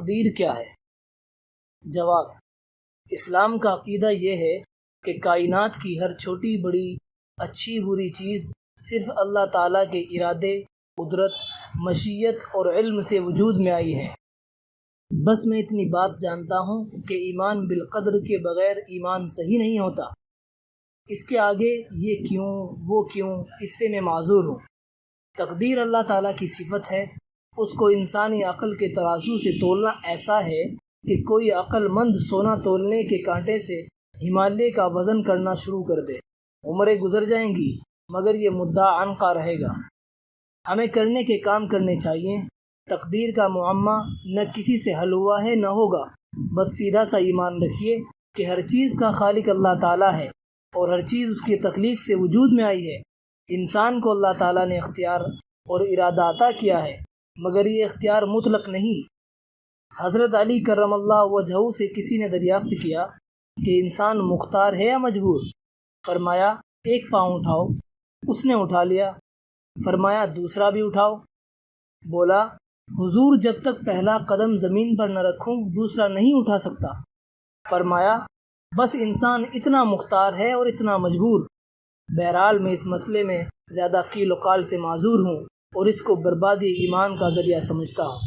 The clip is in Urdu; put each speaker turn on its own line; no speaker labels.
تقدیر کیا ہے؟ جواب: اسلام کا عقیدہ یہ ہے کہ کائنات کی ہر چھوٹی بڑی اچھی بری چیز صرف اللہ تعالیٰ کے ارادے، قدرت، مشیت اور علم سے وجود میں آئی ہے۔ بس میں اتنی بات جانتا ہوں کہ ایمان بالقدر کے بغیر ایمان صحیح نہیں ہوتا۔ اس کے آگے یہ کیوں وہ کیوں، اس سے میں معذور ہوں۔ تقدیر اللہ تعالیٰ کی صفت ہے، اس کو انسانی عقل کے ترازو سے تولنا ایسا ہے کہ کوئی عقل مند سونا تولنے کے کانٹے سے ہمالیہ کا وزن کرنا شروع کر دے۔ عمریں گزر جائیں گی مگر یہ مدعا عنقا رہے گا۔ ہمیں کرنے کے کام کرنے چاہیے۔ تقدیر کا معمہ نہ کسی سے حل ہوا ہے نہ ہوگا۔ بس سیدھا سا ایمان رکھیے کہ ہر چیز کا خالق اللہ تعالیٰ ہے اور ہر چیز اس کی تخلیق سے وجود میں آئی ہے۔ انسان کو اللہ تعالیٰ نے اختیار اور ارادہ عطا کیا ہے مگر یہ اختیار مطلق نہیں۔ حضرت علی کرم اللہ وجہہ سے کسی نے دریافت کیا کہ انسان مختار ہے یا مجبور؟ فرمایا ایک پاؤں اٹھاؤ۔ اس نے اٹھا لیا۔ فرمایا دوسرا بھی اٹھاؤ۔ بولا حضور جب تک پہلا قدم زمین پر نہ رکھوں دوسرا نہیں اٹھا سکتا۔ فرمایا بس انسان اتنا مختار ہے اور اتنا مجبور۔ بہرحال میں اس مسئلے میں زیادہ قیل و قال سے معذور ہوں اور اس کو بربادی ایمان کا ذریعہ سمجھتا ہوں۔